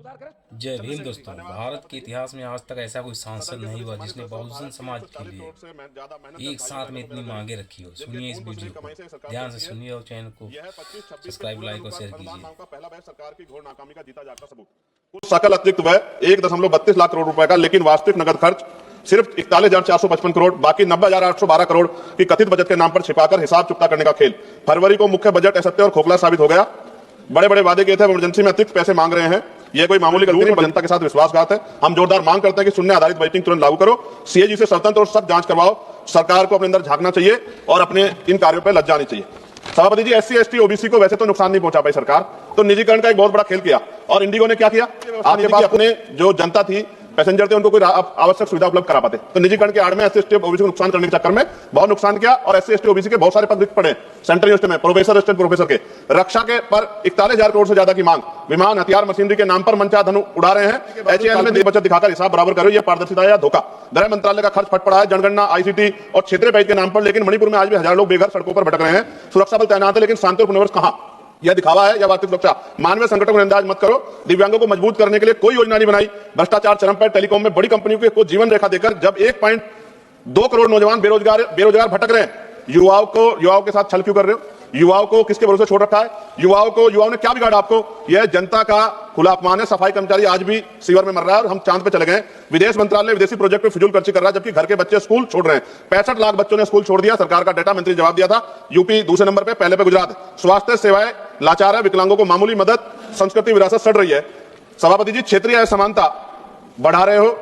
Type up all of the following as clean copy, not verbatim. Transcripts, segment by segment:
जय भीम दोस्तों। भारत के इतिहास में आज तक ऐसा कोई सांसद नहीं हुआ जिसने बहुजन समाज के लिए एक साथ में इतनी मांगे रखी हो। सुनिए इस वीडियो को, ध्यान से सुनिए और चैनल को सब्सक्राइब, लाइक और शेयर कीजिए। सकल अतिरिक्त व्यय 1.32 लाख करोड़ रुपए का, लेकिन वास्तविक नगद खर्च सिर्फ 41,455 करोड़, बाकी 90,812 करोड़ की कथित बजट के नाम पर छिपाकर हिसाब चुकता करने का खेल। फरवरी को मुख्य बजट असत्य और खोखला साबित हो गया। बड़े बड़े वादे किए थे, इमरजेंसी में अतिरिक्त पैसे मांग रहे हैं। यह कोई मामूली गलती नहीं, जनता के साथ विश्वासघात है। हम जोरदार मांग करते हैं कि शून्य आधारित बजटिंग तुरंत लागू करो, सीएजी से स्वतंत्र और सख्त जांच करवाओ। सरकार को अपने अंदर झांकना चाहिए और अपने इन कार्यों पर लज्जा आनी चाहिए। सभापति जी, एससी एसटी ओबीसी को वैसे तो नुकसान नहीं पहुंचा पाई सरकार, तो निजीकरण का एक बहुत बड़ा खेल किया। और इंडिगो ने क्या किया, आपके पास अपने जो जनता थी, पैसेंजर थे, उनको कोई आवश्यक सुविधा उपलब्ध करा पाते, तो निजीकरण के आड़ में एससी एसटी ओबीसी को नुकसान करने के चक्कर में बहुत नुकसान किया। और एससी एसटी ओबीसी के बहुत सारे पद रिक्त पड़े सेंट्रल यूनिवर्सिटी में, प्रोफेसर, असिस्टेंट प्रोफेसर के। रक्षा के पर 41,000 करोड़ से ज्यादा की मांग, विमान, हथियार, मशीनरी के नाम पर मनचाहा धन उड़ा रहे हैं। एचएएल में बचत दिखाकर हिसाब बराबर करो, यह पारदर्शिता या धोखा। गृह मंत्रालय का खर्च फट पड़ा है जनगणना, आईसीटी और क्षेत्रीय पैकेज के नाम पर, लेकिन मणिपुर में आज भी हजारों लोग बेघर सड़कों पर भटक रहे हैं। सुरक्षा बल तैनात है, लेकिन शांति और पुनर्वास कहां? यह दिखावा है या वास्तविक सुरक्षा? मानवीय संकटों को अंदाज मत करो। दिव्यांगों को मजबूत करने के लिए कोई योजना नहीं बनाई। भ्रष्टाचार चरम पर। टेलीकॉम में बड़ी कंपनियों को जीवन रेखा देकर जब 1.2 करोड़ नौजवान बेरोजगार भटक रहे हैं, युवाओं के साथ छल क्यों कर रहे हो? युवाओं को किसके भरोसे छोड़ रखा है? युवाओं ने क्या बिगाड़ा आपको? यह जनता का खुला अपमान है। सफाई कर्मचारी आज भी सीवर में मर रहा है और हम चांद पे चले गए। विदेश मंत्रालय विदेशी प्रोजेक्ट पे फिजूल खर्ची कर रहा है, जबकि घर के बच्चे स्कूल छोड़ रहे हैं। 65 लाख बच्चों ने स्कूल छोड़ दिया। सरकार का डेटा मंत्री जवाब दिया था। यूपी दूसरे नंबर पे, पहले पे गुजरात। स्वास्थ्य सेवाएं लाचार है, विकलांगों को मामूली मदद, संस्कृति विरासत सड़ रही है। सभापति जी, क्षेत्रीय असमानता बढ़ा रहे हो।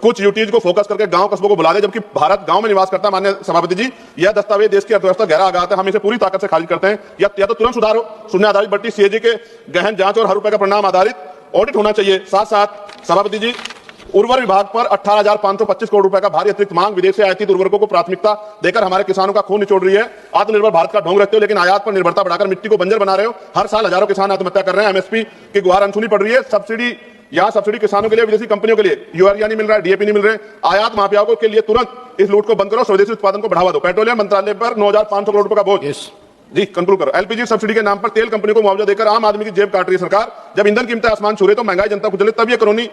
कुछ यूटीज को फोकस करके गांव कस्बों को बुला दे, जबकि भारत गांव में निवास करता है। माननीय सभापति जी, यह दस्तावेज देश की अर्थव्यवस्था गहरा आघात है। हम इसे पूरी ताकत से खारिज करते हैं। या तो तुरंत सुधारो, शून्य आधारित बट्टी, सीएजी के गहन जांच और हर रुपए का परिणाम आधारित ऑडिट होना चाहिए। साथ साथ सभापति जी, उर्वर विभाग पर 18,525 करोड़ रुपए का भारी अतिरिक्त मांग। विदेश से आयातित उर्वरकों को प्राथमिकता देकर हमारे किसानों का खून निचोड़ रही है। आत्मनिर्भर भारत का ढोंग रखते हो, लेकिन आयात पर निर्भरता बढ़ाकर मिट्टी को बंजर बना रहे हो। हर साल हजारों किसान आत्महत्या कर रहे हैं। एमएसपी की गुहार अनसुनी पड़ रही है। सब्सिडी किसानों के लिए, विदेशी कंपनियों के लिए यूरिया नहीं मिल रहा है, डीएपी नहीं मिल रहे। आयात माफियाओं के लिए तुरंत इस लूट को बंद करो, स्वदेशी उत्पादन को बढ़ावा दो। पेट्रोलियम मंत्रालय पर 9,500 करोड़ रुपए का बोझ। जी, कंक्लूड करो। एलपीजी सब्सिडी के नाम पर तेल कंपनियों को मुआवजा देकर आम आदमी की जेब काट रही है सरकार। जब ईंधन कीमतें आसमान छू रही तो महंगाई जनता को जले, तब ये करोनी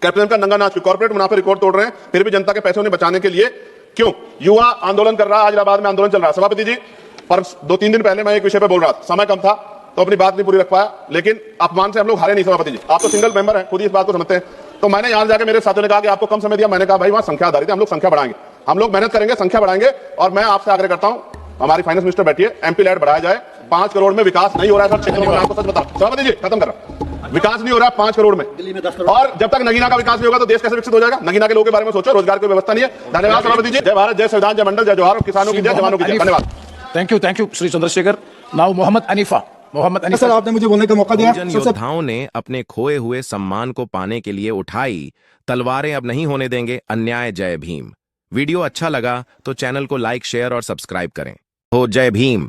कैप्टन का नंगा नाच। कॉर्पोरेट मुनाफे रिकॉर्ड तोड़ रहे हैं, फिर भी जनता के पैसे उन्हें बचाने के लिए क्यों? युवा आंदोलन कर रहा है, आज इलाहाबाद में आंदोलन चल रहा है। सभापति जी, पर 2-3 दिन पहले मैं एक विषय पर बोल रहा था, समय कम था तो अपनी बात नहीं पूरी रख पाया, लेकिन अपमान से हम लोग हारे नहीं। सभापति जी, आप तो सिंगल मेंबर हैं, खुद ही इस बात को समझते हैं। तो मैंने यहां जाकर मेरे साथियों ने कहा कि आपको कम समय दिया। मैंने कहा भाई, वहां संख्या आधारित है, हम लोग संख्या बढ़ाएंगे, हम लोग मेहनत करेंगे, संख्या बढ़ाएंगे। और मैं आपसे आग्रह करता हूं, हमारी फाइनेंस मिनिस्टर बैठिए, एमपी लैड बढ़ाया जाए। 5 करोड़ में विकास नहीं हो रहा है सर क्षेत्रों में, आपको सच बता। सभापति जी, खत्म कर रहा, विकास नहीं हो रहा है 5 करोड़ में। और जब तक नगीना का विकास नहीं होगा तो देश कैसे विकसित हो जाएगा? नगीना के लोगों के बारे में सोचो, रोजगार की व्यवस्था नहीं है। धन्यवाद सभापति जी। जय भारत, जय संविधान, जय मंडल, जय जोहार। किसानों की जय, जवानों की जय। धन्यवाद। Thank you Shri Chandrashekhar. Now Mohammad Anifa sir, आपने मुझे बोलने का मौका दिया। योद्धाओं ने अपने खोए हुए सम्मान को पाने के लिए उठाई तलवारें, अब नहीं होने देंगे अन्याय। जय भीम। वीडियो अच्छा लगा तो चैनल को लाइक, शेयर और सब्सक्राइब करें। हो जय भीम।